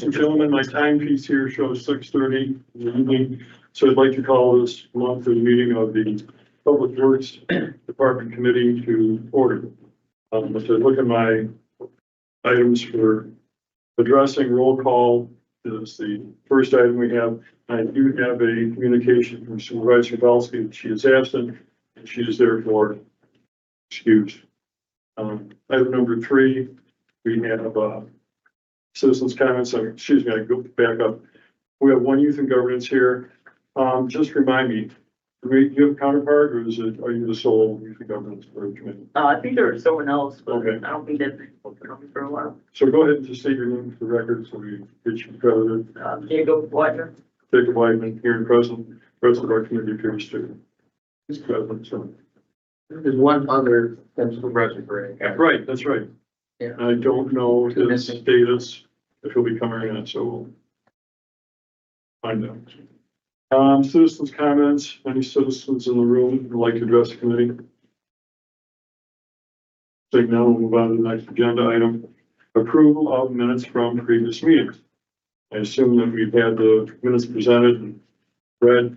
and gentlemen, my timepiece here shows 6:30 in the evening. So I'd like to call this monthly meeting of the Public Works Department Committee to order. If I look at my items for addressing roll call, is the first item we have. I do have a communication from Supervisor Belsky that she is absent and she is therefore excused. Item number 3, we have citizens comments. Excuse me, I go back up. We have one youth and governance here. Just remind me, do you have a counterpart, or are you the sole youth and governance for the committee? I think there was someone else, but Okay. I don't think they've been for a while. So go ahead and just state your name for the record so we get you credited. Diego Whitener. Jacob Whiteman, here in present of our committee appears to. He's present, so. There's one other Supervisor Gray. Right, that's right. Yeah. I don't know his Missing. status, if he'll be coming in, so we'll find out. Citizens' comments, any citizens in the room who'd like to address the committee? Seeing none, we'll move on to the next agenda item. Approval of minutes from previous meetings. I assume that we've had the minutes presented and read.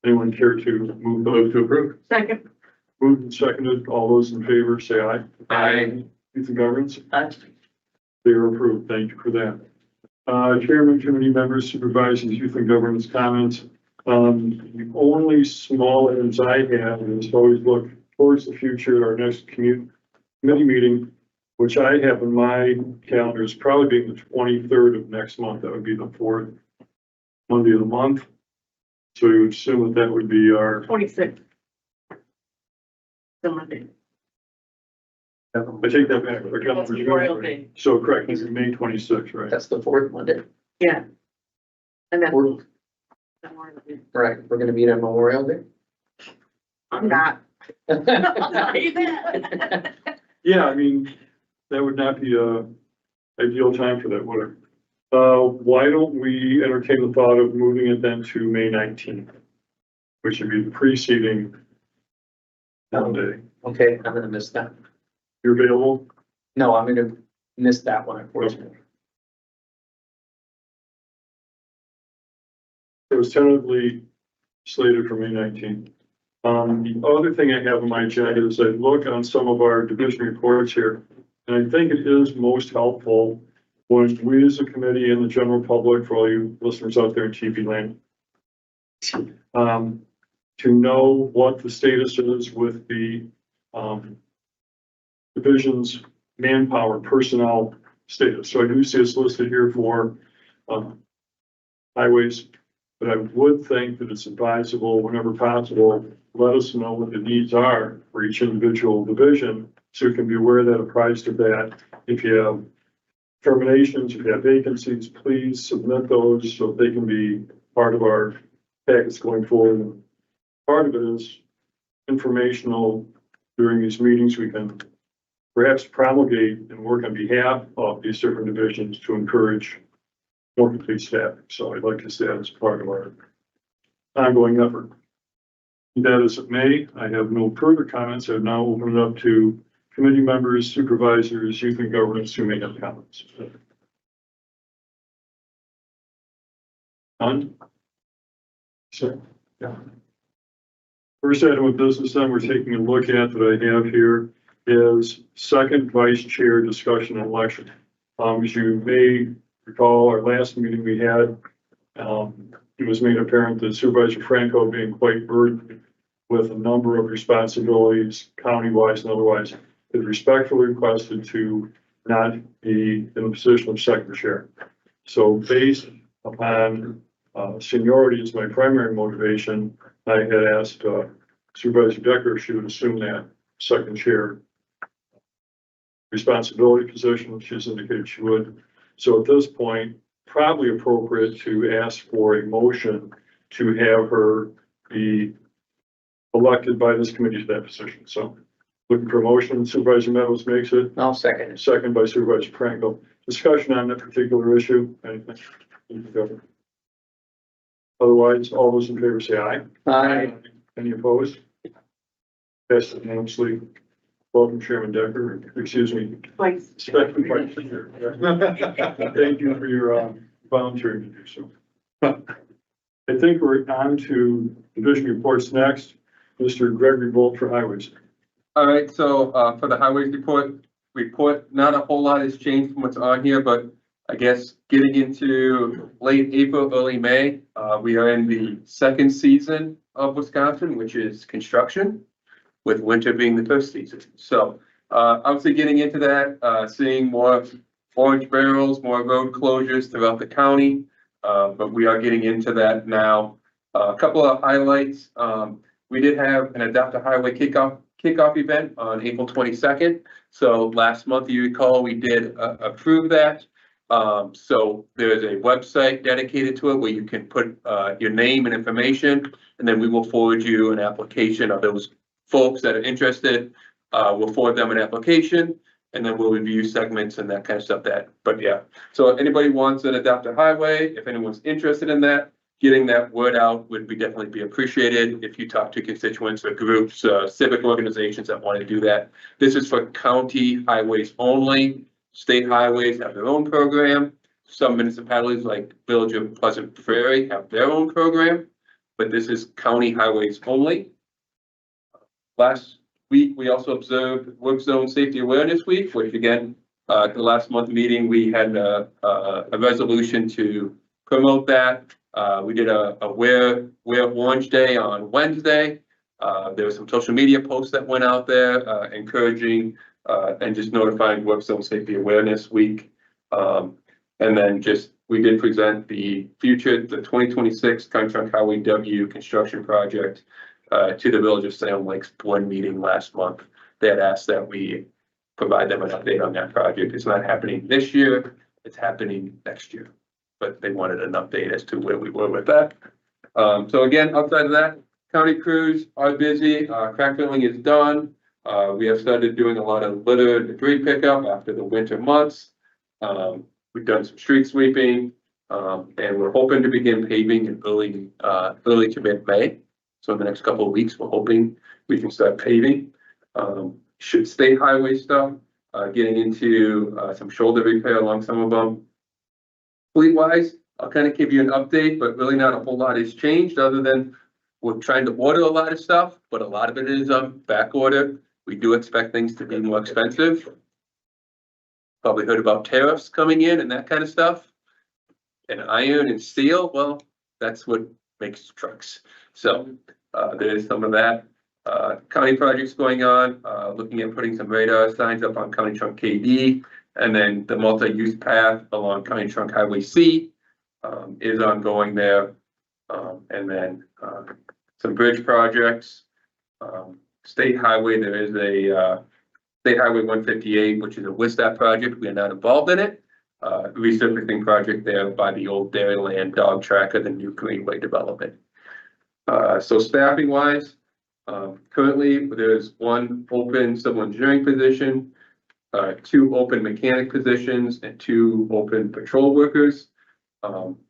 Anyone care to move to approve? Second. Moved and seconded. All those in favor say aye. Aye. Youth and governance? Aye. They are approved. Thank you for that. Chairman, committee members, supervisors, youth and governance comments. The only small items I have is always look towards the future at our next committee meeting, which I have in my calendar is probably being the 23rd of next month. That would be the 4th Monday of the month. So you would assume that would be our, 26. The Monday. I take that back. Our That's calendar's Memorial good. Day. So correct, it's May 26th, right? That's the fourth Monday. Yeah. And then. We're- Memorial Day. Right, we're gonna meet on Memorial Day. I'm not. Are you there? Yeah, I mean, that would not be a ideal time for that, would it? Why don't we entertain the thought of moving it then to May 19th, which would be the preceding Monday. Okay, I'm gonna miss that. You're available? No, I'm gonna miss that one, unfortunately. It was tentatively slated for May 19th. The other thing I have on my agenda is I look on some of our division reports here, and I think it is most helpful when we as a committee and the general public, for all you listeners out there in TV land, to know what the status is with the division's manpower personnel status. So I do see it's listed here for highways, but I would think that it's advisable whenever possible, let us know what the needs are for each individual division, so we can be aware that apprised of that. If you have terminations, if you have vacancies, please submit those so they can be part of our packets going forward. Part of it is informational. During these meetings, we can perhaps promulgate and work on behalf of these different divisions to encourage more complete staffing. So I'd like to see that as part of our ongoing effort. That is it may. I have no further comments. I now open it up to committee members, supervisors, youth and governance who may have comments. None? So, yeah. First item of business then we're taking a look at that I have here is second vice chair discussion and election. As you may recall, our last meeting we had, it was made apparent that Supervisor Franco, being quite burdened with a number of responsibilities, county-wise and otherwise, is respectfully requested to not be in the position of second chair. So based upon seniority as my primary motivation, I had asked Supervisor Decker if she would assume that second chair responsibility position, which she's indicated she would. So at this point, probably appropriate to ask for a motion to have her be elected by this committee to that position. So looking for a motion, Supervisor Meadows makes it, I'll second it. second by Supervisor Franco. Discussion on that particular issue, anything? Otherwise, all those in favor say aye. Aye. Any opposed? Passes unanimously. Welcome, Chairman Decker, excuse me. Twice. Second Vice Chair. Thank you for your volunteering to do so. I think we're on to division reports next. Mr. Gregory Bolt for highways. All right, so, for the highways report, not a whole lot has changed from what's on here, but I guess getting into late April, early May, we are in the second season of Wisconsin, which is construction, with winter being the first season. So, obviously getting into that, seeing more orange barrels, more road closures throughout the county. But we are getting into that now. A couple of highlights, we did have an Adopt a Highway kickoff event on April 22nd. So last month, you recall, we did approve that. So there's a website dedicated to it where you can put your name and information, and then we will forward you an application of those folks that are interested. We'll forward them an application, and then we'll review segments and that kind of stuff but yeah. So if anybody wants an Adopt a Highway, if anyone's interested in that, getting that word out would definitely be appreciated. If you talk to constituents or groups, civic organizations that want to do that. This is for county highways only. State highways have their own program. Some municipalities like Village of Pleasant Prairie have their own program, but this is county highways only. Last week, we also observed Work Zone Safety Awareness Week, which again, the last month meeting, we had a resolution to promote that. We did a Wear Orange Day on Wednesday. There were some social media posts that went out there encouraging and just notifying Work Zone Safety Awareness Week. And then we did present the 2026 County Trunk Highway W construction project to the Village of Salem Lakes board meeting last month. They had asked that we provide them an update on that project. It's not happening this year, it's happening next year. But they wanted an update as to where we were with that. So again, outside of that, county crews are busy. Crack filling is done. We have started doing a lot of litter and debris pickup after the winter months. We've done some street sweeping, and we're hoping to begin paving in early to mid-May. So in the next couple of weeks, we're hoping we can start paving. State highway stuff, getting into some shoulder repair along some of them. Fleet wise, I'll kind of give you an update, but really not a whole lot has changed other than we're trying to order a lot of stuff, but a lot of it is back order. We do expect things to be more expensive. Probably heard about tariffs coming in and that kind of stuff. And iron and steel, well, that's what makes trucks. So there is some of that. County projects going on, looking at putting some radar signs up on County Trunk KD. And then the multi-use path along County Trunk Highway C is ongoing there. And then some bridge projects. State highway, there is a State Highway 158, which is a WISTAT project. We are not involved in it. Resurfacing project there by the old Dairyland dog tracker, the new Greenway development. So staffing wise, currently there's one open civil engineering position, 2 open mechanic positions, and 2 open patrol workers.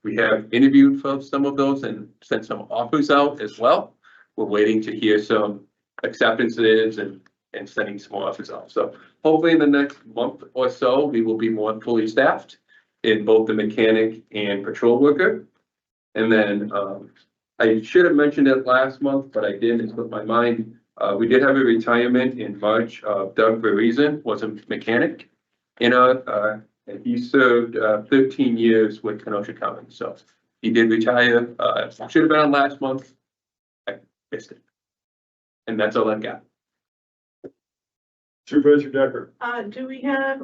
We have interviewed for some of those and sent some offers out as well. We're waiting to hear some acceptances and sending some more offers out. So hopefully in the next month or so, we will be more fully staffed in both the mechanic and patrol worker. And then I should have mentioned it last month, but I didn't. It slipped my mind. We did have a retirement in March of Doug Verizon, was a mechanic, and he served 13 years with Kenosha County. So he did retire. Should have been on last month. I missed it. And that's all I've got. Supervisor Decker. Do we have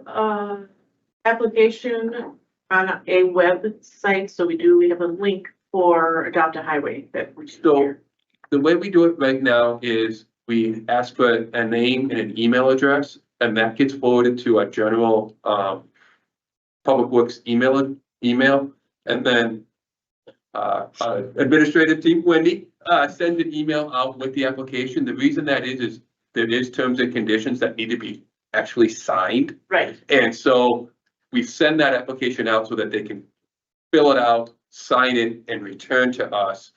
application on a website? So we have a link for Adopt a Highway that we should So hear. the way we do it right now is we ask for a name and an email address, and that gets forwarded to our general Public Works email, and then administrative team, Wendy, sends an email out with the application. The reason that is there is terms and conditions that need to be actually signed. Right. And so we send that application out so that they can fill it out, sign it, and return to us.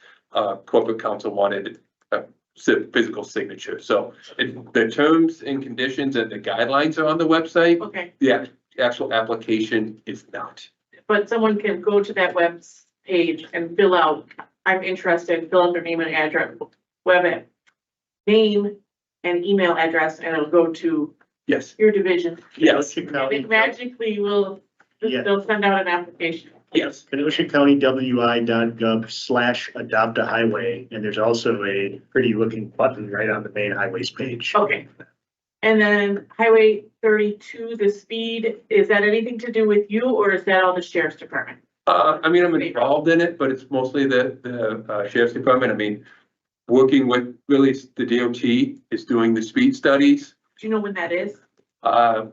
Corporate counsel wanted a physical signature. So the terms and conditions and the guidelines are on the website. Okay, The actual application is not. but someone can go to that web page and fill out, I'm interested, fill out their name and address, name and email address, and it'll go to Yes, your division. yes, And it magically will, Yeah. they'll send out an application. yes. Kenosha County WI.gov/adopt a highway, and there's also a pretty looking button right on the main highways page. Okay. And then Highway 32, the speed, is that anything to do with you, or is that all the sheriff's department? I mean, I'm involved in it, but it's mostly the sheriff's department. I mean, working with really the DOT is doing the speed studies, Do you know when that is?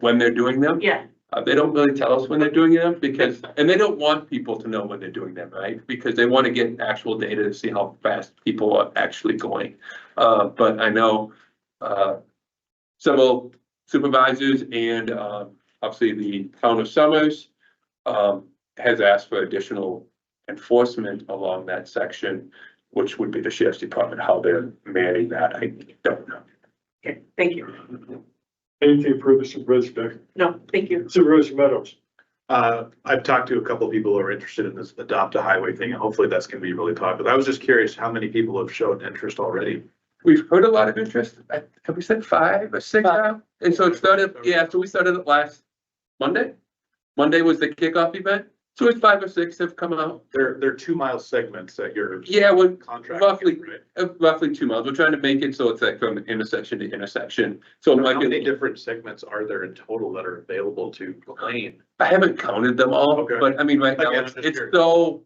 when they're doing them. Yeah, They don't really tell us when they're doing them because, and they don't want people to know when they're doing them, right? Because they want to get actual data to see how fast people are actually going. But I know, several supervisors and, obviously the town of Summers, has asked for additional enforcement along that section, which would be the sheriff's department. How they're manning that, I don't know. okay, thank you. Anything further, Supervisor Decker? No, thank you. Supervisor Meadows? I've talked to a couple of people who are interested in this adopt a highway thing, and hopefully that's gonna be really popular. I was just curious how many people have shown interest already. We've heard a lot of interest. Have we said 5 or 6 now? And so it started, yeah, so we started it last Monday. Monday was the kickoff event. So it's 5 or 6 have come out. They're 2-mile segments that you're Yeah, we're contracting. roughly- Right? roughly 2 miles. We're trying to make it so it's like from intersection to intersection. So it How might many be, different segments are there in total that are available to lane? I haven't counted them all, Okay. but I mean, right now, Again, it's I'm just it's curious. so,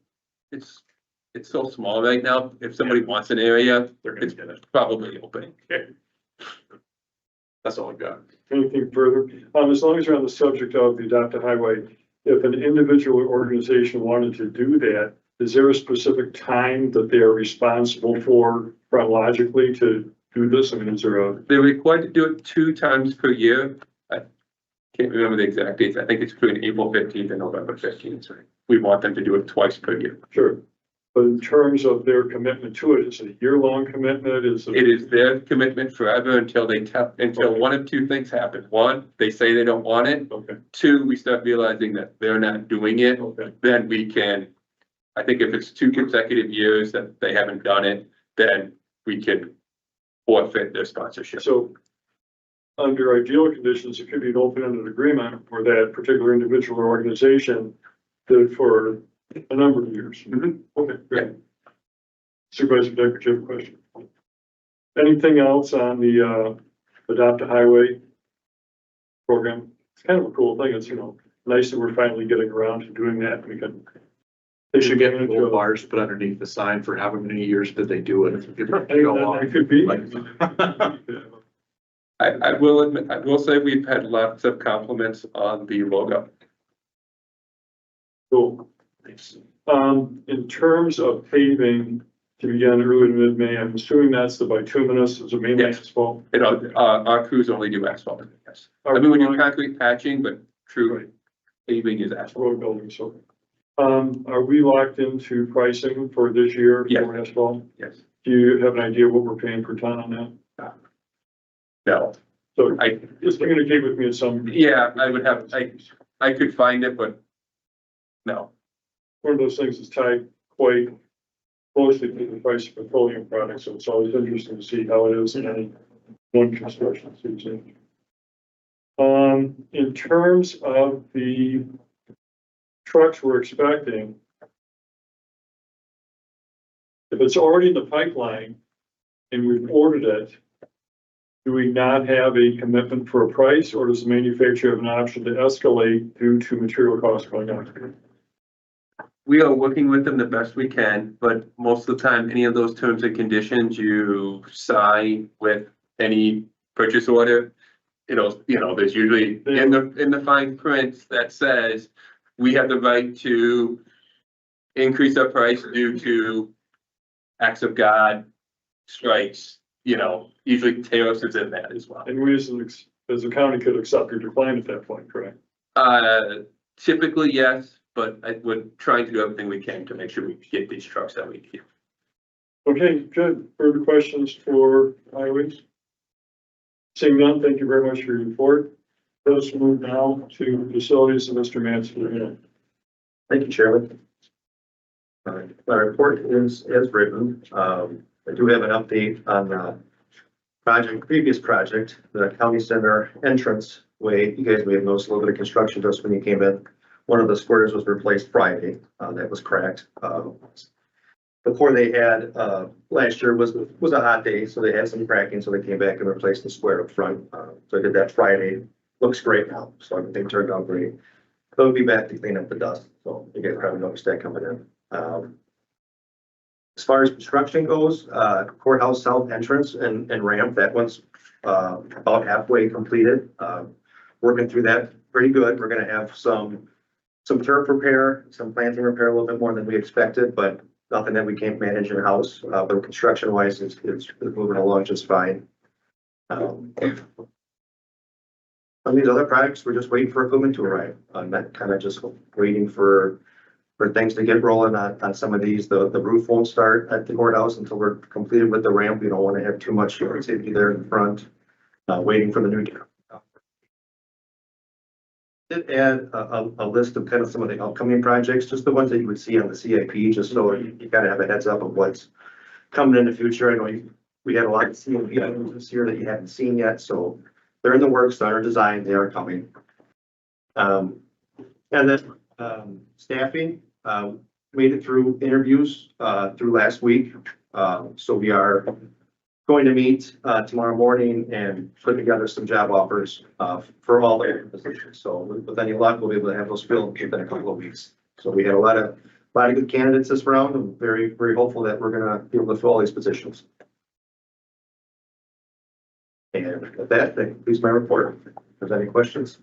it's so small right now. If somebody wants an area, They're gonna it's get it. probably open. Okay. That's all I've got. Anything further? As long as you're on the subject of the adopt a highway, if an individual or organization wanted to do that, is there a specific time that they are responsible for chronologically to do this? I mean, is there a, They're required to do it 2 times per year. I can't remember the exact dates. I think it's between April 15th and November 15th. We want them to do it twice per year. sure. But in terms of their commitment to it, is it a year-long commitment? Is It is their commitment forever until until one of 2 things happen. 1, they say they don't want it. Okay, 2, we start realizing that they're not doing it. okay. Then we can, I think if it's 2 consecutive years that they haven't done it, then we can forfeit their sponsorship. So under ideal conditions, it could be an open-ended agreement for that particular individual or organization that for a number of years. Mhm. Okay, great. Supervisor Decker, do you have a question? Anything else on the Adopt a Highway program? It's kind of a cool thing. It's, nice that we're finally getting around to doing that. We can. They should get advantage gold of- bars put underneath the sign for how many years did they do it. Hey, that could be. I will admit, I will say we've had lots of compliments on the logo. Cool. In terms of paving to begin early to mid-May, I'm assuming that's the bituminous, is it mainly Yes. asphalt? Our crews only do asphalt, yes. I mean, we do concrete patching, but true paving is asphalt. Road building, so. Are we locked into pricing for this year Yes. for asphalt? Yes. Do you have an idea what we're paying per ton on that? No, So I, just communicate with me at some. yeah, I would have, I could find it, but no. One of those things is tied quite closely to the price of petroleum products, so it's always interesting to see how it is in any one construction season. In terms of the trucks we're expecting, if it's already in the pipeline and we've ordered it, do we not have a commitment for a price, or does the manufacturer have an option to escalate due to material costs going up? We are working with them the best we can, but most of the time, any of those terms and conditions you sign with any purchase order, there's usually in the fine print that says we have the right to increase our price due to acts of God, strikes, usually tariffs is in that as well. And we as a county could accept your decline at that point, correct? Typically, yes, but we're trying to do everything we can to make sure we get these trucks that we need. Okay, good. Further questions for highways? Seeing none, thank you very much for your report. Let us move now to facilities and Mr. Mansfield. Thank you, Chairman. My report is as written. I do have an update on the previous project, the county center entrance way. You guys may have noticed a little bit of construction just when you came in. One of the squares was replaced Friday. That was cracked. The core they had last year was a hot day, so they had some cracking, so they came back and replaced the square up front. So I did that Friday. Looks great now, so everything turned out great. They'll be back to clean up the dust, so you guys probably noticed that coming in. As far as construction goes, courthouse south entrance and ramp, that one's about halfway completed. Working through that pretty good. We're gonna have some turf repair, some planting repair, a little bit more than we expected, but nothing that we can't manage in-house. But construction wise, it's moving along just fine. On these other projects, we're just waiting for equipment to arrive. That kind of just waiting for things to get rolling on some of these. The roof won't start at the courthouse until we're completed with the ramp. We don't want to have too much yard safety there in front. Waiting for the new. Did add a list of kind of some of the upcoming projects, just the ones that you would see on the CIP, just so you kind of have a heads up of what's coming in the future. I know we had a lot of CIP items this year that you haven't seen yet, so they're in the works, they're designed, they are coming. And then staffing, made it through interviews through last week. So we are going to meet tomorrow morning and put together some job offers for all the positions. So with any luck, we'll be able to have those filled within a couple of weeks. So we had a lot of good candidates this round. I'm very, very hopeful that we're gonna be able to fill all these positions. And with that concludes my report. If there's any questions?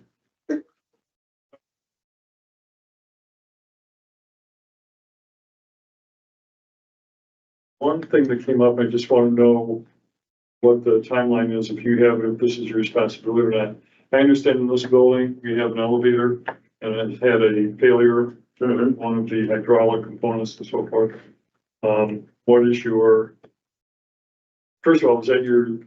One thing that came up, I just want to know what the timeline is, if you have it, if this is your responsibility or not. I understand in this building, we have an elevator and it had a failure to one of the hydraulic components and so forth. What is your, first of all, is that your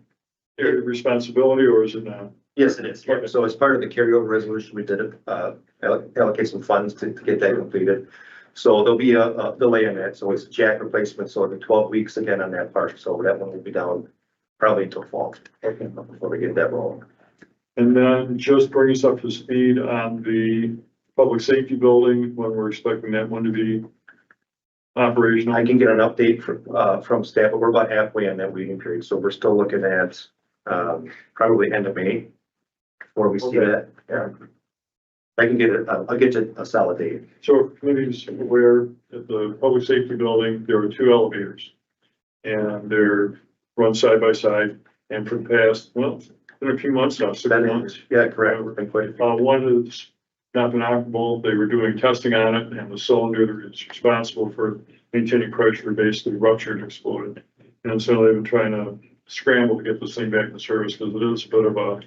responsibility or is it not? Yes, it is. Yeah. So as part of the carryover resolution, we did allocate some funds to get that completed. So there'll be a delay in that. So it's a jack replacement. So it'll be 12 weeks again on that part. So that one will be down probably until fall before we get that rolling. And then just bring us up to speed on the public safety building, when we're expecting that one to be operational. I can get an update from staff, but we're about halfway in that waiting period. So we're still looking at probably end of May before we see that. Yeah. I can get it. I'll get you a solid date. So committee's aware at the public safety building, there are 2 elevators. And they're run side by side, and for the past, well, in a few months now, 6 months. Yeah, correct. We've been quite. One has not been operable. They were doing testing on it, and the cylinder that is responsible for maintaining pressure basically ruptured and exploded. And so they've been trying to scramble to get this thing back in service, because it is a bit of a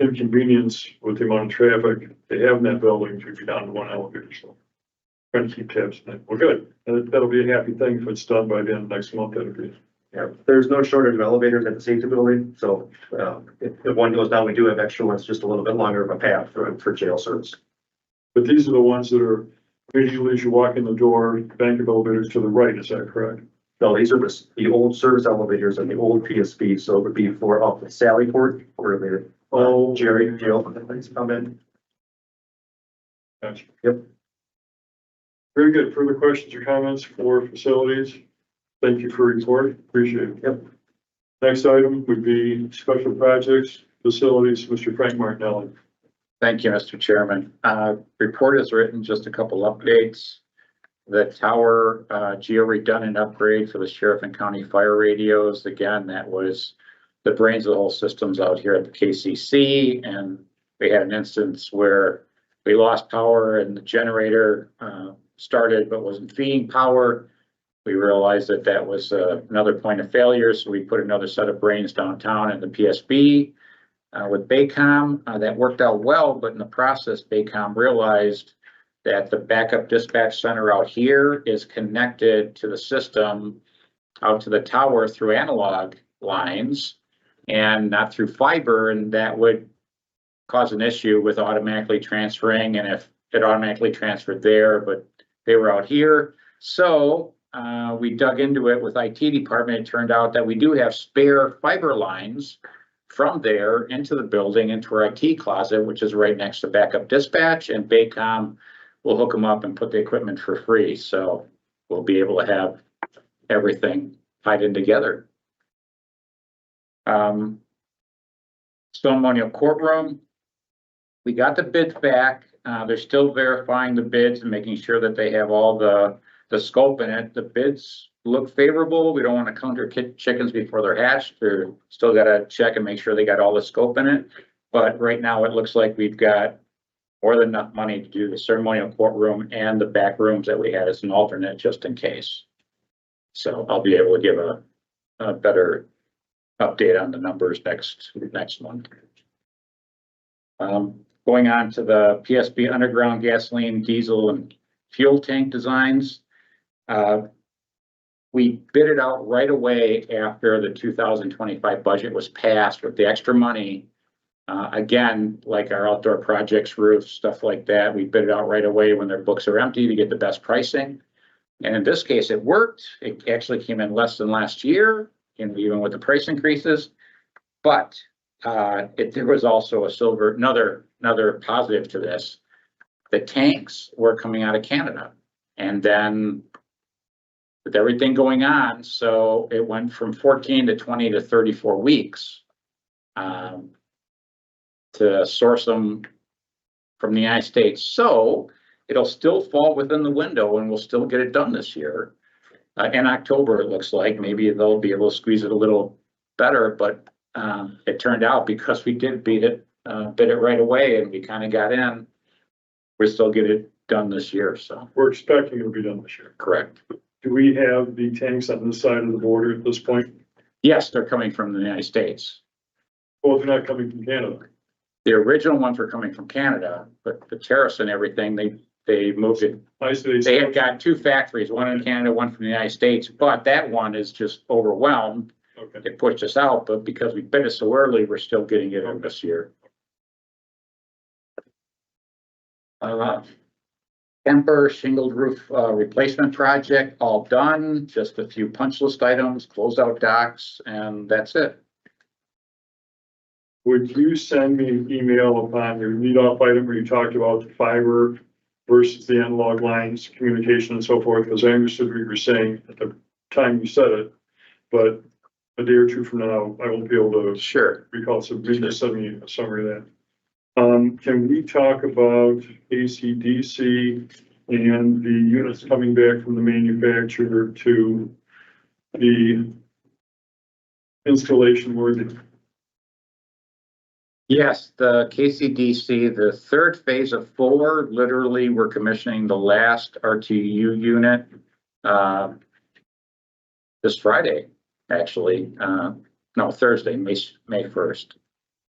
inconvenience with the amount of traffic they have in that building to be down to 1 elevator. So trying to keep tabs on that. Well, good. And that'll be a happy thing if it's done by the end of next month. That'll be. Yeah, there's no shortage of elevators at the safety building, so if one goes down, we do have extra ones, just a little bit longer of a path for jail service. But these are the ones that are immediately as you walk in the door, bank of elevators to the right, is that correct? No, these are the old service elevators and the old PSP, so it would be for up at Sallyport, where the Jerry jail things come in. Gotcha. Yep. Very good. Further questions or comments for facilities? Thank you for your report. Appreciate it. Yep. Next item would be special projects, facilities, Mr. Frank Martinelli. Thank you, Mr. Chairman. Report is written, just a couple updates. The tower, geo redundant upgrade for the sheriff and county fire radios. Again, that was the brains of the whole systems out here at the KCC. And we had an instance where we lost power and the generator started but wasn't feeding power. We realized that that was another point of failure, so we put another set of brains downtown in the PSB with Baycom. That worked out well, but in the process, Baycom realized that the backup dispatch center out here is connected to the system out to the tower through analog lines and not through fiber, and that would cause an issue with automatically transferring. And if it automatically transferred there, but they were out here. So, we dug into it with IT department. It turned out that we do have spare fiber lines from there into the building, into our IT closet, which is right next to backup dispatch, and Baycom will hook them up and put the equipment for free. So we'll be able to have everything tied in together. Ceremonial courtroom. We got the bids back. They're still verifying the bids and making sure that they have all the scope in it. The bids look favorable. We don't want to count our chickens before they're hatched. We're still got to check and make sure they got all the scope in it. But right now it looks like we've got more than enough money to do the ceremonial courtroom and the back rooms that we had as an alternate just in case. So I'll be able to give a better update on the numbers next month. Going on to the PSB underground gasoline, diesel, and fuel tank designs. We bid it out right away after the 2025 budget was passed with the extra money. Again, like our outdoor projects, roofs, stuff like that, we bid it out right away when their books are empty to get the best pricing. And in this case, it worked. It actually came in less than last year, even with the price increases. But there was also another positive to this. The tanks were coming out of Canada, and then with everything going on, so it went from 14 to 20 to 34 weeks to source them from the United States. So it'll still fall within the window, and we'll still get it done this year. In October, it looks like maybe they'll be able to squeeze it a little better, but it turned out because we did bid it right away and we kind of got in, we'll still get it done this year. So We're expecting it'll be done this year. correct. Do we have the tanks on this side of the border at this point? Yes, they're coming from the United States. Well, they're not coming from Canada. The original ones were coming from Canada, but the tariffs and everything, they moved it. I say, They had got two factories, one in Canada, one from the United States, but that one is just overwhelmed. okay. It pushed us out, but because we bid it so early, we're still getting it in this year. Kemper shingled roof replacement project, all done, just a few punch list items, closeout docs, and that's it. Would you send me an email upon your lead off item where you talked about the fiber versus the analog lines, communication and so forth? Because I understood what you were saying at the time you said it, but a day or two from now, I won't be able to Sure. recall. So please just send me a summary of that. Can we talk about AC/DC and the units coming back from the manufacturer to the installation worthy? Yes, the KCDC, the third phase of 4, literally we're commissioning the last RTU unit this Friday, actually. No, Thursday, May 1st.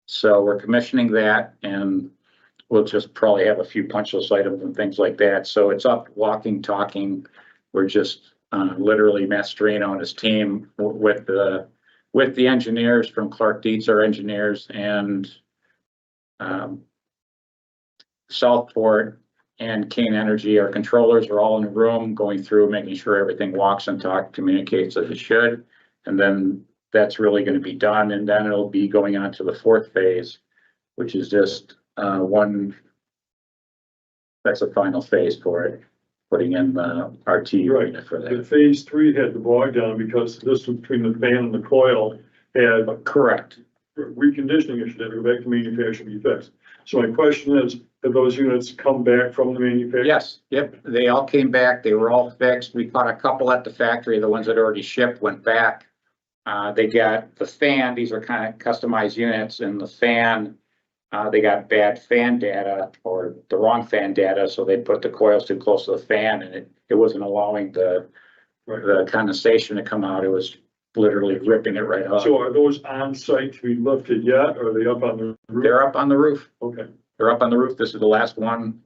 So we're commissioning that, and we'll just probably have a few punch list items and things like that. So it's up, walking, talking. We're just literally Mastrino and his team with the engineers from Clark Dietz, our engineers, and Southport and Kane Energy, our controllers, are all in the room going through, making sure everything walks and talks, communicates as it should. And then that's really going to be done. And then it'll be going on to the 4th phase, which is just that's a final phase for it, putting in the RTU Right. unit for The that. phase 3 had the bog down because the distance between the fan and the coil had Correct. reconditioning issues that go back to manufacturing defects. So my question is, have those units come back from the manufacturer? Yes, yep, they all came back, they were all fixed, we caught a couple at the factory, the ones that already shipped went back. They got the fan, these are kind of customized units, and the fan, they got bad fan data or the wrong fan data, so they put the coils too close to the fan, and it wasn't allowing the condensation to come out, it was literally ripping it right off. So are those on site to be lifted yet, or are they up on the roof? They're up on the roof, Okay, they're up on the roof, this is the last one,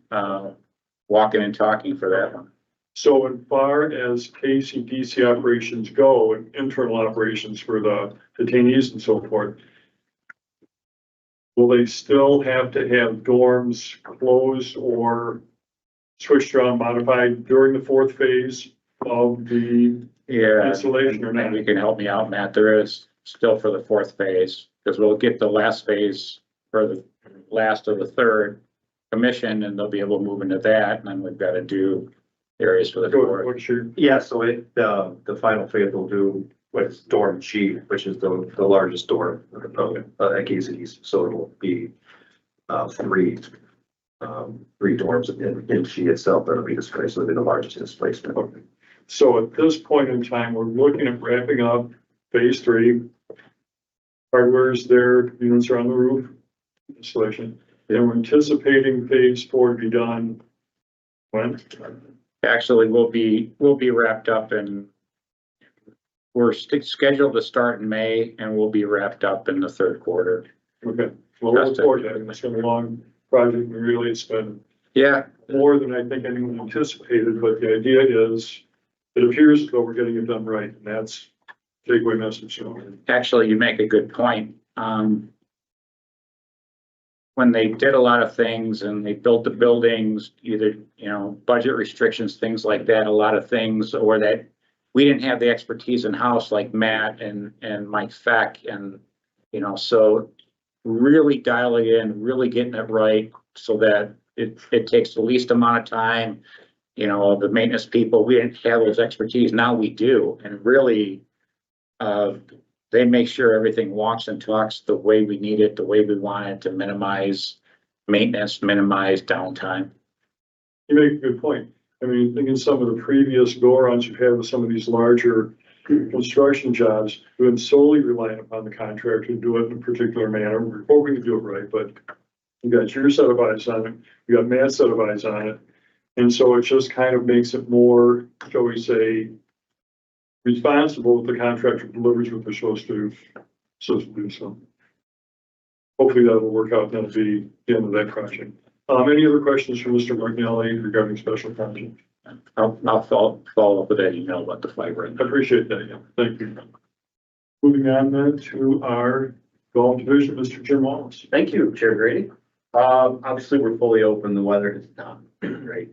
walking and talking for that one. so as far as KC/DC operations go and internal operations for the detainees and so forth, will they still have to have dorms closed or switched around, modified during the fourth phase of the Yeah. installation or not? And you can help me out, Matt. There is still for the fourth phase, because we'll get the last phase for the last of the third commission, and they'll be able to move into that, and then we've got to do areas for the Go, fourth. what's your, Yeah, so the final phase will do what's dorm G, which is the largest dorm at KZ's. So it'll be three dorms in G itself that'll be displaced. So it'll be the largest displacement. so at this point in time, we're looking at wrapping up phase three. Hardware's there, units are on the roof, installation. And we're anticipating phase four to be done when? Actually, we'll be wrapped up and we're scheduled to start in May, and we'll be wrapped up in the third quarter. Okay, well, we'll look forward to that. It's been a long project, and really, it's been Yeah, more than I think anyone anticipated, but the idea is, it appears as though we're getting it done right, and that's takeaway message. So, actually, you make a good point. When they did a lot of things and they built the buildings, either, budget restrictions, things like that, a lot of things, or that we didn't have the expertise in-house like Matt and Mike Feck and, so really dialing in, really getting it right so that it takes the least amount of time. The maintenance people, we didn't have those expertise. Now we do. And really, they make sure everything walks and talks the way we need it, the way we want it, to minimize maintenance, minimize downtime. you make a good point. I mean, thinking some of the previous go-arounds you've had with some of these larger construction jobs, we've been solely reliant upon the contractor to do it in a particular manner. We're hoping to do it right, but you got your set of eyes on it, you got Matt's set of eyes on it. And so it just kind of makes it more, shall we say, responsible if the contractor delivers what they're supposed to do. So hopefully that'll work out. That'll be the end of that project. Any other questions from Mr. Martinelli regarding special project? I'll follow up with that email about the fiber. I appreciate that. Yeah, thank you. Moving on then to our golf division, Mr. Jim Wallace. Thank you, Chair Grady. Obviously, we're fully open. The weather is not great.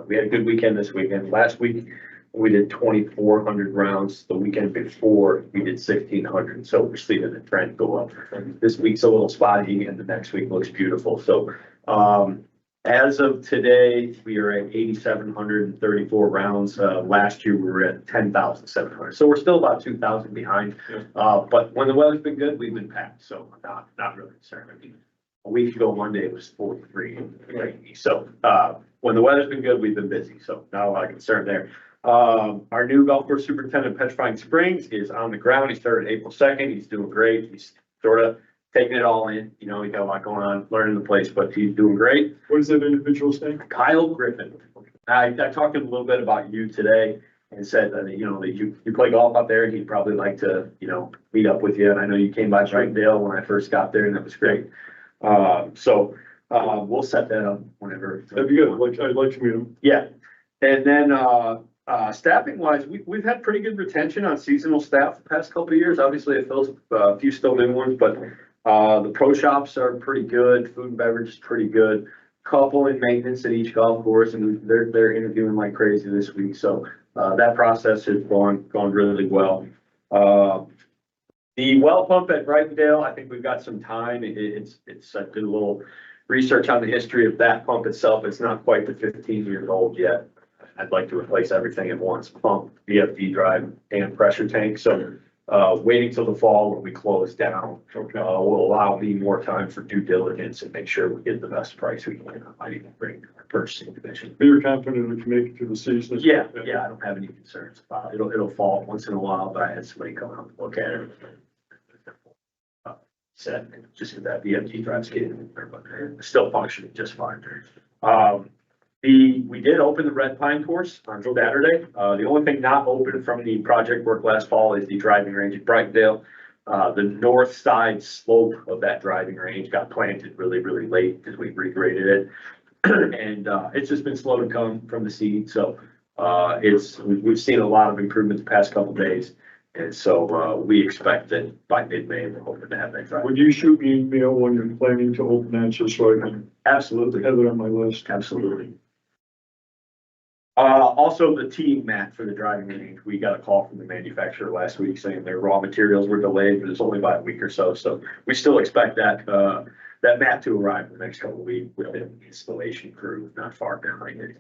We had a good weekend this weekend. Last week, we did 2,400 rounds. The weekend before, we did 1,600. So we're seeing the trend go up. This week's a little spotty, and the next week looks beautiful. So as of today, we are at 8,734 rounds. Last year, we were at 10,700. So we're still about 2,000 behind. But when the weather's been good, we've been packed. So not really concerned. I mean, a week ago Monday, it was 43 and rainy. So when the weather's been good, we've been busy. So not a lot of concern there. Our new golf course superintendent, Petrifying Springs, is on the ground. He started April 2nd. He's doing great. He's sort of taking it all in. He got a lot going on, learning the place, but he's doing great. What is that individual's name? Kyle Griffin. I talked to him a little bit about you today and said that, that you play golf out there and he'd probably like to, meet up with you. And I know you came by Brightdale when I first got there and that was great. So we'll set that up whenever. That'd be good. I'd like to meet him. Yeah. And then, staffing wise, we've had pretty good retention on seasonal staff the past couple of years. Obviously it fills a few still new ones, but the pro shops are pretty good. Food and beverage is pretty good. Couple in maintenance at each golf course, and they're interviewing like crazy this week. So that process has gone really well. The well pump at Brightdale, I think we've got some time. I did a little research on the history of that pump itself. It's not quite the 15 years old yet. I'd like to replace everything at once: pump, VFD drive, and pressure tank. So waiting till the fall when we close down will allow me more time for due diligence and make sure we get the best price we can. I need to bring our purchasing division. You're confident we can make it through the season? Yeah, I don't have any concerns about it. It'll fall once in a while, but I had somebody come out and look at it. Said just that VFD drive's getting in there, but it's still functioning just fine. We did open the Red Pine course on Saturday. The only thing not open from the project work last fall is the driving range at Brightdale. The north side slope of that driving range got planted really, really late because we regraded it. And it's just been slow to come from the seed. So we've seen a lot of improvement the past couple of days. And so we expect that by mid-May, we're hoping to have that drive. Would you shoot me an email when you're planning to open that, just so I can Absolutely. have it on my list? Absolutely. Also the team mat for the driving range, we got a call from the manufacturer last week saying their raw materials were delayed, but it's only by a week or so. So we still expect that, that mat to arrive in the next couple of weeks with the installation crew not far behind it.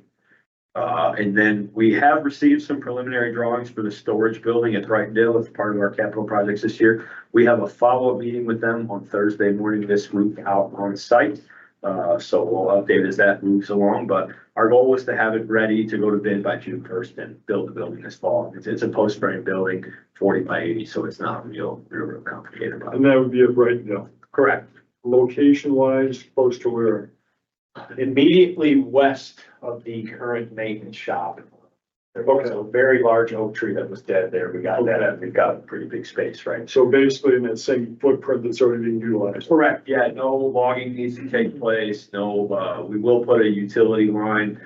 And then we have received some preliminary drawings for the storage building at Brightendale. It's part of our capital projects this year. We have a follow-up meeting with them on Thursday morning this week out on site. So we'll update as that moves along, but our goal was to have it ready to go to bid by June 1st and build the building this fall. It's a post frame building, 40 by 80, so it's not real complicated. And that would be at Brightendale. Correct. Location wise, close to where? Immediately west of the current maintenance shop. There was a very large oak tree that was dead there. We got that, and we've got a pretty big space, right? So basically in that same footprint that's already being utilized. Correct, yeah, no logging needs to take place, no, we will put a utility line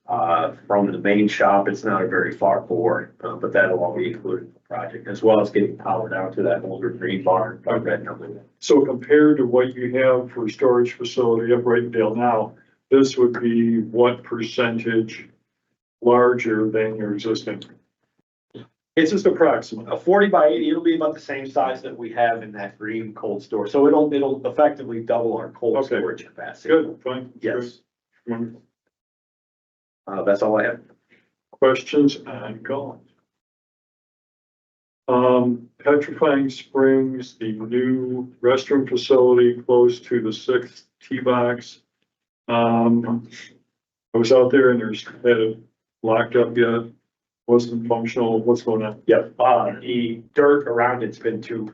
from the main shop. It's not a very far bore, but that'll all be included in the project, as well as getting power down to that older green barn, our red number. So compared to what you have for storage facility at Brightendale now, this would be what percentage larger than your existing? It's just approximate. A 40 by 80, it'll be about the same size that we have in that green cold store, so it'll effectively double our cold Okay. storage capacity. Good, fine. Yes, Good. that's all I have. Questions on Collins? Petrifying Springs, the new restroom facility close to the 6th T box. I was out there and there's, had it locked up yet, wasn't functional, what's going on? Yep, the dirt around it's been too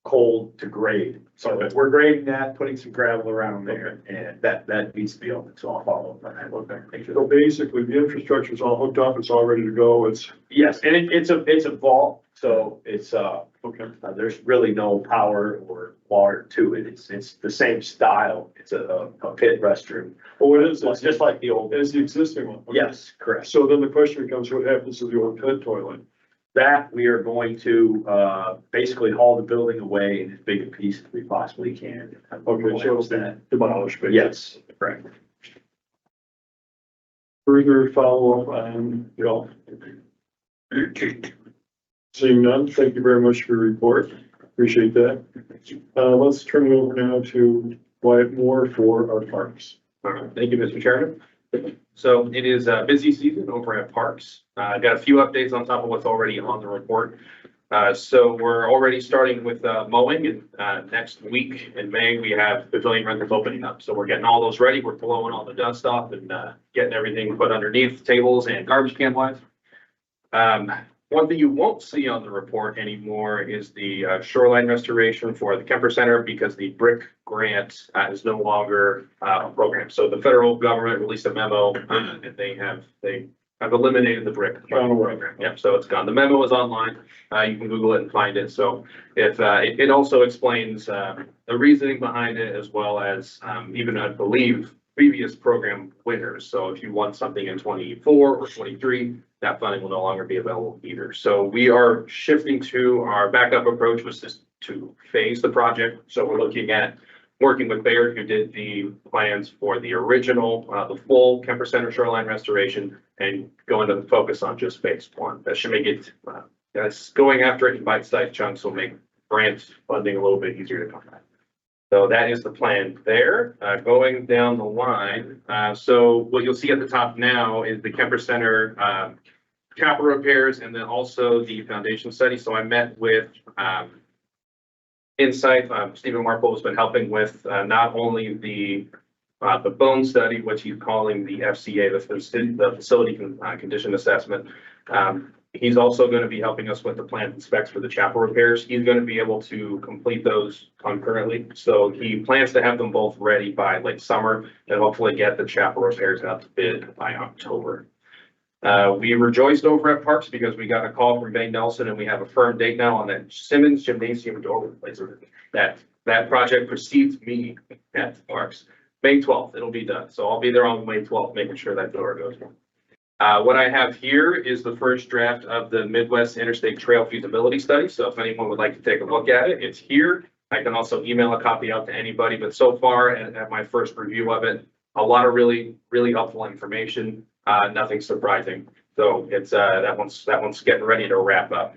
cold to grade, so we're grading that, putting some gravel around there, and that needs to be open, so I'll follow up on that. Look back, make So sure. basically, the infrastructure's all hooked up, it's all ready to go, it's, Yes, and it's a vault, so it's, okay. there's really no power or water to it, it's the same style, it's a pit restroom. Oh, it is, It's just like the old. it's the existing one. Okay. Yes, correct. So then the question becomes, what happens to the old pit toilet? That we are going to, basically haul the building away in as big a piece as we possibly can. Okay, so it's that. demolished, basically. Yes, correct. Further follow-up on, seeing none, thank you very much for your report, appreciate that. Let's turn it over now to Wyatt Moore for our parks. All right, thank you, Mr. Chairman. So it is a busy season over at Parks. I've got a few updates on top of what's already on the report. So we're already starting with mowing, and next week in May, we have pavilion rentals opening up. So we're getting all those ready. We're blowing all the dust off and getting everything put underneath tables and garbage can lines. One thing you won't see on the report anymore is the shoreline restoration for the Kemper Center, because the BRIC grant is no longer a program. So the federal government released a memo and they have eliminated the BRIC program. Yep, so it's gone. The memo is online. You can Google it and find it. So if it also explains the reasoning behind it, as well as even, I believe, previous program winners. So if you won something in 24 or 23, that funding will no longer be available either. So we are shifting to our backup approach, which is to phase the project. So we're looking at working with Baird, who did the plans for the original, the full Kemper Center shoreline restoration, and going to focus on just phase one. That should make it, going after it in bite-sized chunks will make grant funding a little bit easier to come by. So that is the plan there. Going down the line, so what you'll see at the top now is the Kemper Center capital repairs, and then also the foundation study. So I met with Insight. Stephen Marple has been helping with not only the bone study, which he's calling the FCA, the facility condition assessment. He's also going to be helping us with the plans and specs for the chapel repairs. He's going to be able to complete those concurrently. So he plans to have them both ready by late summer and hopefully get the chapel repairs out to bid by October. We rejoiced over at Parks because we got a call from Bay Nelson, and we have a firm date now on that Simmons Gymnasium door replacement. That project precedes me at Parks. May 12th, it'll be done. So I'll be there on May 12th, making sure that door goes. What I have here is the first draft of the Midwest Interstate Trail Feasibility Study. So if anyone would like to take a look at it, it's here. I can also email a copy out to anybody, but so far at my first review of it, a lot of really helpful information. Nothing surprising. So it's, that one's getting ready to wrap up.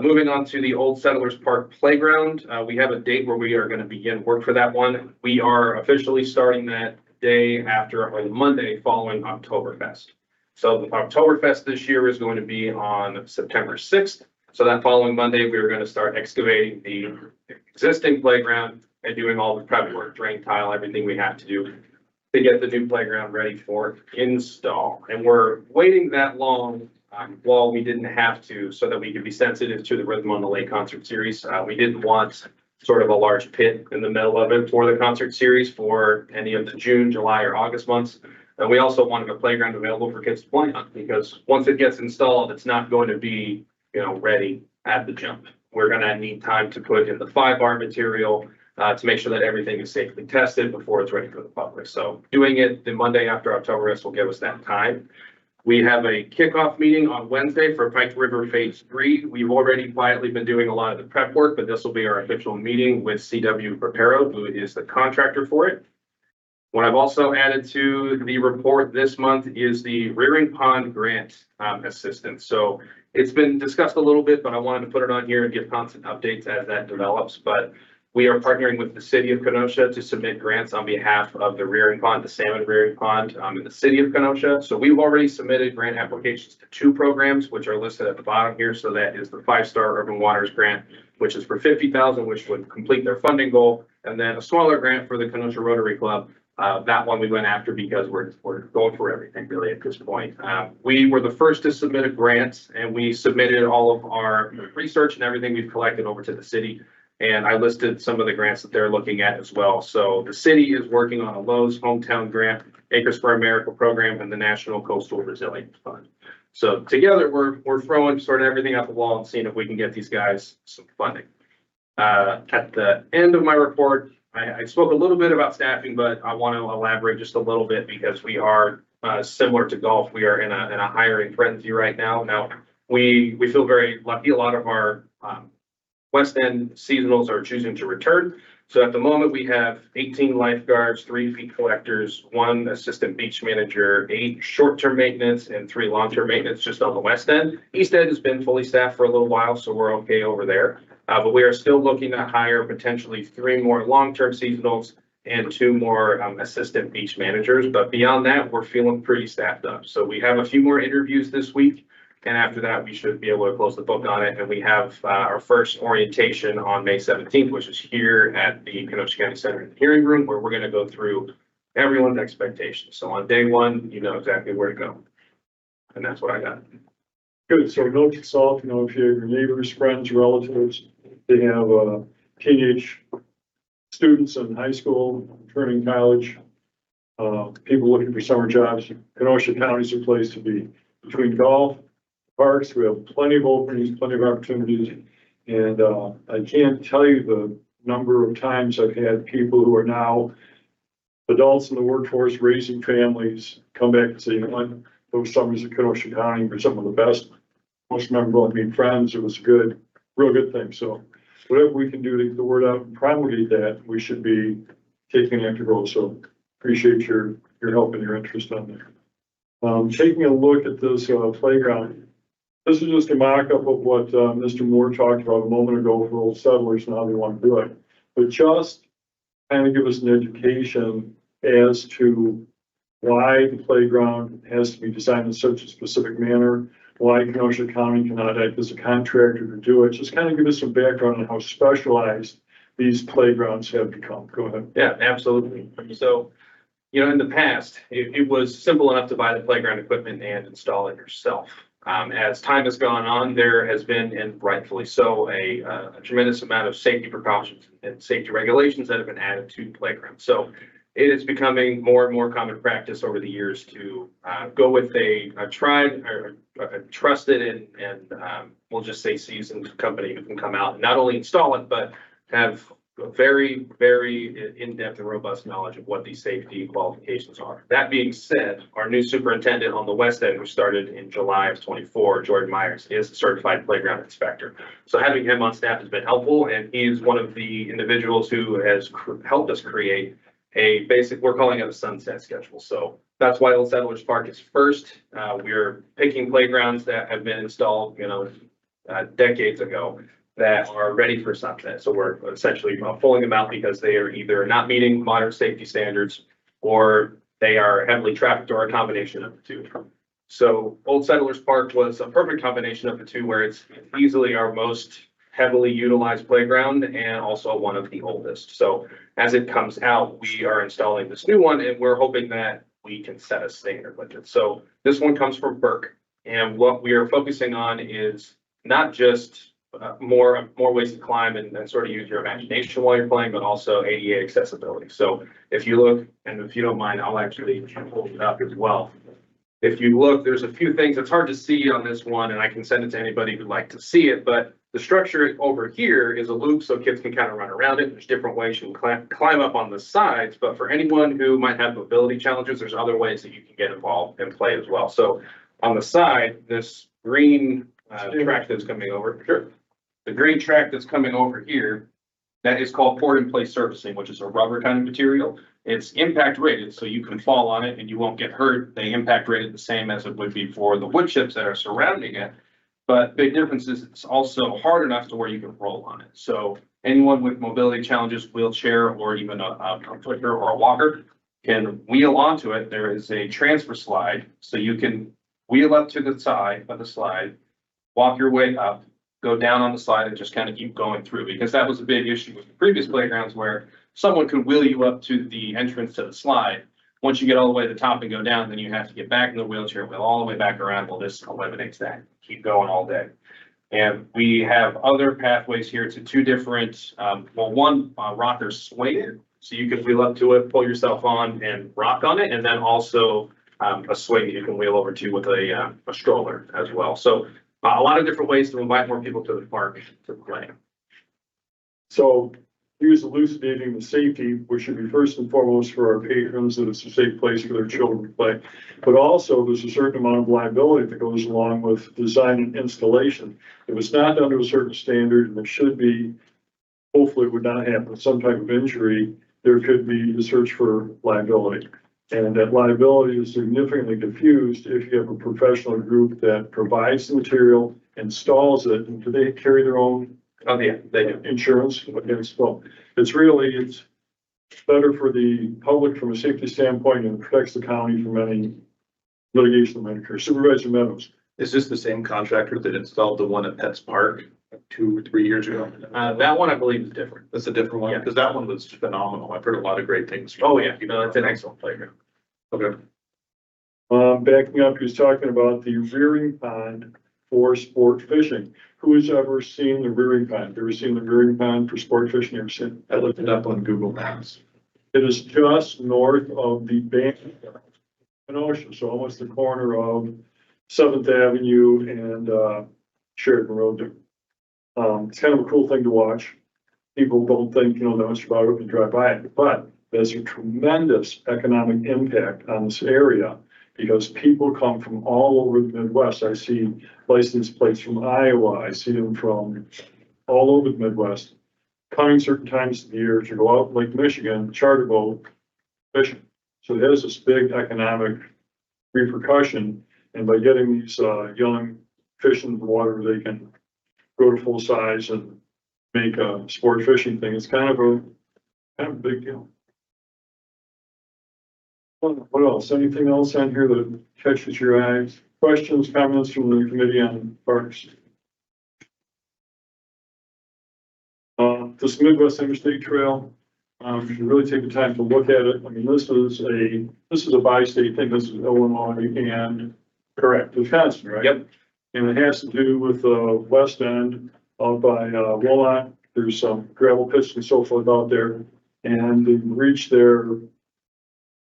Moving on to the Old Settlers Park Playground, we have a date where we are going to begin work for that one. We are officially starting that day after, or Monday following Oktoberfest. So the Oktoberfest this year is going to be on September 6th. So that following Monday, we are going to start excavating the existing playground and doing all the prep work, drain tile, everything we have to do to get the new playground ready for install. And we're waiting that long while we didn't have to, so that we could be sensitive to the Rhythm on the Lake concert series. We didn't want sort of a large pit in the middle of it for the concert series for any of the June, July, or August months. And we also wanted a playground available for kids to play on, because once it gets installed, it's not going to be, ready at the jump. We're gonna need time to put in the 5-bar material to make sure that everything is safely tested before it's ready for the public. So doing it the Monday after Oktoberfest will give us that time. We have a kickoff meeting on Wednesday for Pike River Phase 3. We've already quietly been doing a lot of the prep work, but this will be our official meeting with CW Preparo, who is the contractor for it. What I've also added to the report this month is the Rearing Pond Grant Assistance. So it's been discussed a little bit, but I wanted to put it on here and give constant updates as that develops. But we are partnering with the city of Kenosha to submit grants on behalf of the rearing pond, the salmon rearing pond in the city of Kenosha. So we've already submitted grant applications to 2 programs, which are listed at the bottom here. So that is the 5-Star Urban Waters Grant, which is for $50,000, which would complete their funding goal. And then a smaller grant for the Kenosha Rotary Club. That one we went after because we're going for everything really at this point. We were the first to submit a grant, and we submitted all of our research and everything we've collected over to the city. And I listed some of the grants that they're looking at as well. So the city is working on a Lowe's Hometown Grant, Acres for America program, and the National Coastal Resilience Fund. So together we're throwing sort of everything out the wall and seeing if we can get these guys some funding. At the end of my report, I spoke a little bit about staffing, but I want to elaborate just a little bit because we are similar to golf. We are in a hiring frenzy right now. Now we feel very lucky. A lot of our West End seasonals are choosing to return. So at the moment we have 18 lifeguards, 3 feed collectors, 1 assistant beach manager, 8 short-term maintenance, and 3 long-term maintenance just on the West End. East End has been fully staffed for a little while, so we're okay over there. But we are still looking to hire potentially 3 more long-term seasonals and 2 more assistant beach managers. But beyond that, we're feeling pretty staffed up. So we have a few more interviews this week. And after that, we should be able to close the book on it. And we have our first orientation on May 17th, which is here at the Kenosha County Center Hearing Room, where we're going to go through everyone's expectations. So on day 1, you know exactly where to go. And that's what I got. Good. So note to self, if you have your neighbors, friends, relatives, they have teenage students in high school, turning college, people looking for summer jobs, Kenosha County is a place to be. Between golf, parks, we have plenty of openings, plenty of opportunities. And I can't tell you the number of times I've had people who are now adults in the workforce, raising families, come back and say, those summers in Kenosha County were some of the best, most memorable. I mean, friends, it was good, real good thing. So whatever we can do to get the word out and promulgate that, we should be taking an active role. So appreciate your help and your interest on there. Taking a look at this playground, this is just a mock-up of what Mr. Moore talked about a moment ago for Old Settlers and how they want to do it. But just kind of give us an education as to why the playground has to be designed in such a specific manner, why Kenosha County cannot act as a contractor to do it. Just kind of give us some background on how specialized these playgrounds have become. Go ahead. Yeah, absolutely. So, in the past, it was simple enough to buy the playground equipment and install it yourself. As time has gone on, there has been, and rightfully so, a tremendous amount of safety precautions and safety regulations that have been added to playgrounds. So it is becoming more and more common practice over the years to go with a tried or a trusted and we'll just say seasoned company who can come out and not only install it, but have a very, very in-depth and robust knowledge of what these safety qualifications are. That being said, our new superintendent on the West End, who started in July of 24, Jordan Myers, is a certified playground inspector. So having him on staff has been helpful, and he's one of the individuals who has helped us create a basic, we're calling it a sunset schedule. So that's why Old Settlers Park is first. We're picking playgrounds that have been installed, decades ago that are ready for sunset. So we're essentially pulling them out because they are either not meeting modern safety standards or they are heavily trafficked or a combination of the two. So Old Settlers Park was a perfect combination of the two where it's easily our most heavily utilized playground and also one of the oldest. So as it comes out, we are installing this new one and we're hoping that we can set a standard with it. So this one comes from Burke. And what we are focusing on is not just more ways to climb and sort of use your imagination while you're playing, but also ADA accessibility. So if you look, and if you don't mind, I'll actually hold it up as well. If you look, there's a few things, it's hard to see on this one, and I can send it to anybody who'd like to see it, but the structure over here is a loop so kids can kind of run around it. There's different ways you can climb up on the sides, but for anyone who might have mobility challenges, there's other ways that you can get involved and play as well. So on the side, this green track that's coming over, sure. The green track that's coming over here, that is called port in place surfacing, which is a rubber kind of material. It's impact rated, so you can fall on it and you won't get hurt. They impact rated the same as it would be for the wood chips that are surrounding it. But big difference is it's also hard enough to where you can roll on it. So anyone with mobility challenges, wheelchair, or even a footer or a walker can wheel onto it. There is a transfer slide, so you can wheel up to the side of the slide, walk your way up, go down on the slide and just kind of keep going through, because that was a big issue with the previous playgrounds where someone could wheel you up to the entrance to the slide. Once you get all the way to the top and go down, then you have to get back in the wheelchair, wheel all the way back around. Well, this eliminates that. Keep going all day. And we have other pathways here to two different, one rocker swing. So you can wheel up to it, pull yourself on and rock on it. And then also a swing you can wheel over to with a stroller as well. So a lot of different ways to invite more people to the park to play. So he was elucidating the safety, which should be first and foremost for our patrons, that it's a safe place for their children to play. But also there's a certain amount of liability that goes along with design and installation. If it's not done to a certain standard, and it should be, hopefully it would not happen, some type of injury, there could be a search for liability. And that liability is significantly diffused if you have a professional group that provides the material, installs it, and do they carry their own Oh, yeah, they do. insurance against, well, it's better for the public from a safety standpoint and protects the county from any litigation that might occur. Supervisor Meadows. Is this the same contractor that installed the one at Pets Park 2 or 3 years ago? That one I believe is different. That's a different one, Yeah. because that one was phenomenal. I've heard a lot of great things. Oh, yeah, it's an excellent playground. Okay. Backing up, he was talking about the rearing pond for sport fishing. Who has ever seen the rearing pond? Ever seen the rearing pond for sport fishing? Ever seen it? I looked it up on Google Maps. It is just north of the Bank Ocean, so almost the corner of 7th Avenue and Sheridan Road there. It's kind of a cool thing to watch. People don't think, that much about it when you drive by it, but there's a tremendous economic impact on this area because people come from all over the Midwest. I see license plates from Iowa. I see them from all over the Midwest, coming certain times of the year to go out Lake Michigan, charter boat fishing. So it has this big economic repercussion. And by getting these young fish in the water, they can go to full size and make a sport fishing thing. It's kind of a big deal. What else? Anything else on here that catches your eyes? Questions, comments from the committee on parks? This Midwest Interstate Trail, you should really take the time to look at it. I mean, this is a bi-state thing. This is Illinois and correct, Wisconsin, right? Yep. And it has to do with the west end out by Wilmot. There's some gravel pits and so forth out there, and they reach their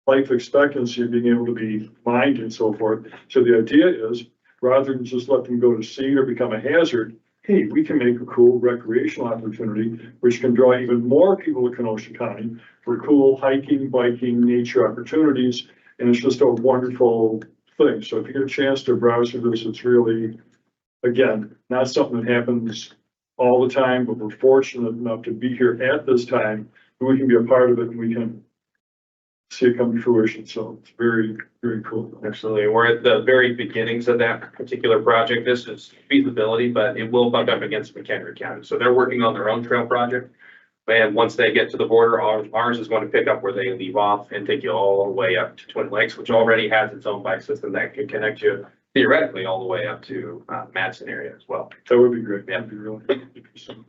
life expectancy of being able to be mined and so forth. So the idea is, rather than just let them go to seed or become a hazard, hey, we can make a cool recreational opportunity, which can draw even more people to Kenosha County for cool hiking, biking, nature opportunities. And it's just a wonderful thing. So if you get a chance to browse through this, it's really, again, not something that happens all the time, but we're fortunate enough to be here at this time, and we can be a part of it, and we can see it come to fruition. So it's very, very cool. Absolutely. We're at the very beginnings of that particular project. This is feasibility, but it will bump up against McHenry County. So they're working on their own trail project. And once they get to the border, ours is going to pick up where they leave off and take you all the way up to Twin Lakes, which already has its own bike system that can connect you theoretically all the way up to Madison area as well. That would be great. Yeah. That'd be really interesting.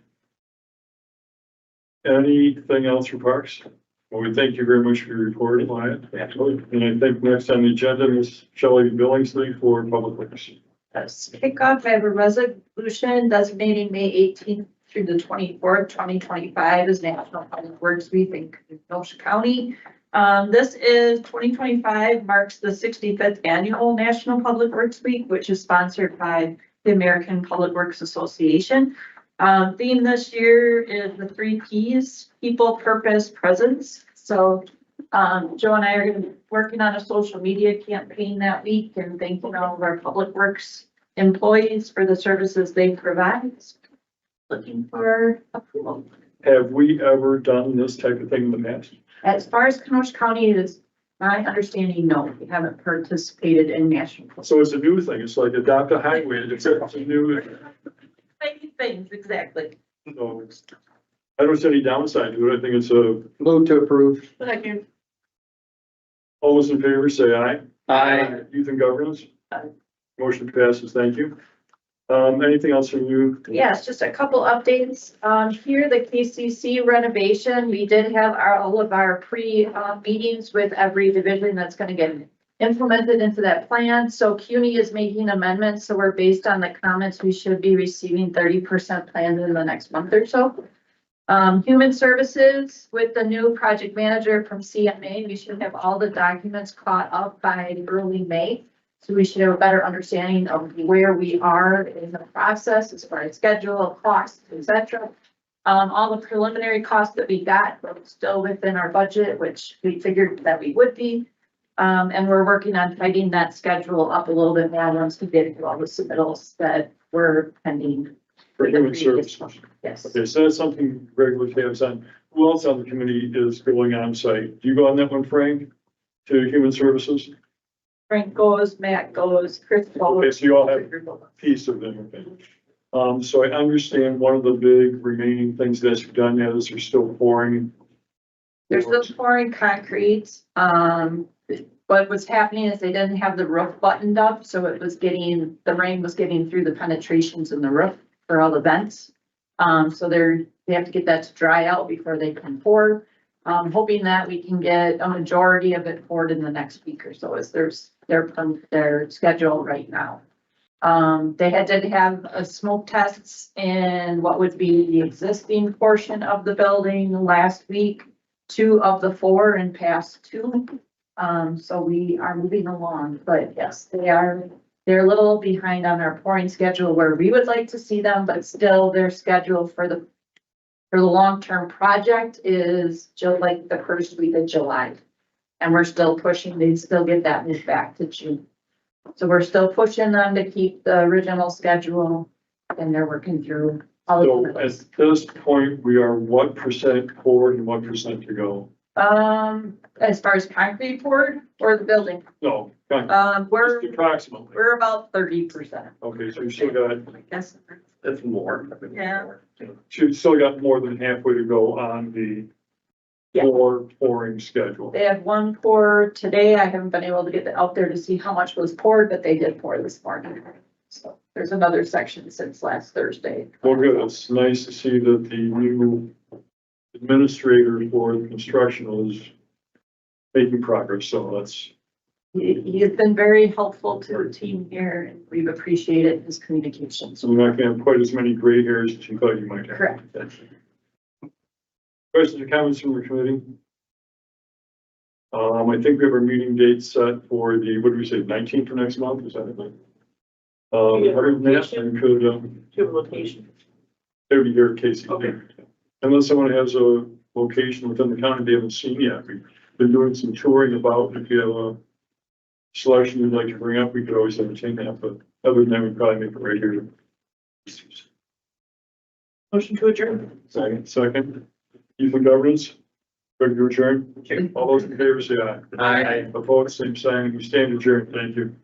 Anything else for parks? Well, we thank you very much for your report, Wyatt. Absolutely. And I think next on the agenda is Shelley Billingsley for Public Works. As kickoff, I have a resolution designating May 18th through the 24th, 2025 as National Public Works Week in Kenosha County. This is 2025 marks the 65th annual National Public Works Week, which is sponsored by the American Public Works Association. Theme this year is the 3 Ps: people, purpose, presence. So Joe and I are going to be working on a social media campaign that week and thanking all of our Public Works employees for the services they provide. Looking for approval. Have we ever done this type of thing in the past? As far as Kenosha County is my understanding, no, we haven't participated in national. So it's a new thing. It's like adopt a highway. It's a new, Many things, exactly. so I don't see any downside to it. I think it's a, Move to approve. Second. all those in favor say aye. Aye. Youth and governance? Aye. Motion passes. Thank you. Anything else from you? Yes, just a couple updates. Here, the KCC renovation, we did have all of our meetings with every division that's gonna get implemented into that plan. So CUNY is making amendments, so we're based on the comments, we should be receiving 30% planned in the next month or so. Human Services, with the new project manager from CMA, we should have all the documents caught up by early May. So we should have a better understanding of where we are in the process as far as schedule, costs, et cetera. All the preliminary costs that we got were still within our budget, which we figured that we would be. And we're working on tidying that schedule up a little bit more once we get into all the submittals that were pending. For human services. Yes. Okay, so that's something regular tabs on. Who else on the committee is going on site? Do you go on that one, Frank? To human services? Frank goes, Matt goes, Chris goes. Okay, so you all have piece of them, okay. So I understand one of the big remaining things that's done yet is they're still pouring. They're still pouring concrete. What was happening is they didn't have the roof buttoned up, so it was getting, the rain was getting through the penetrations in the roof for all the vents. So they have to get that to dry out before they can pour. Hoping that we can get a majority of it poured in the next week or so as their schedule right now. They did have a smoke tests in what would be the existing portion of the building last week. 2 of the 4 and past 2. So we are moving along, but yes, they're a little behind on our pouring schedule where we would like to see them, but still their schedule for the long-term project is just like the first week of July. And we're still pushing, they'd still get that moved back to June. So we're still pushing them to keep the original schedule and they're working through all So of at this. this point, we are what percent poured and what percent to go? As far as concrete poured or the building, No, kind of, just we're approximately. about 30%. Okay, so you still got, I guess. That's more. Yeah. you still got more than halfway to go on the Yeah. pouring schedule. They have 1 pour today. I haven't been able to get out there to see how much was poured, but they did pour this morning. So there's another section since last Thursday. Well, good. It's nice to see that the new administrator for the construction is making progress. So that's, He has been very helpful to the team here and we've appreciated his communications. so we're not gonna have quite as many gray hairs as you thought you might have. Correct. Questions or comments from the committee? I think we have our meeting date set for the, what do we say, 19th for next month, is that it? Other than that, I could, To location. they'll be here at Casey. Okay. Unless someone has a location within the county they haven't seen yet. We've been doing some touring about, if you have a selection you'd like to bring up, we could always entertain that, but other than that, we'd probably make it right here. Motion to adjourn. Second, youth and governance, Ready to adjourn? All those in favor say aye. Aye. Opposed, same sign. We stand adjourned. Thank you.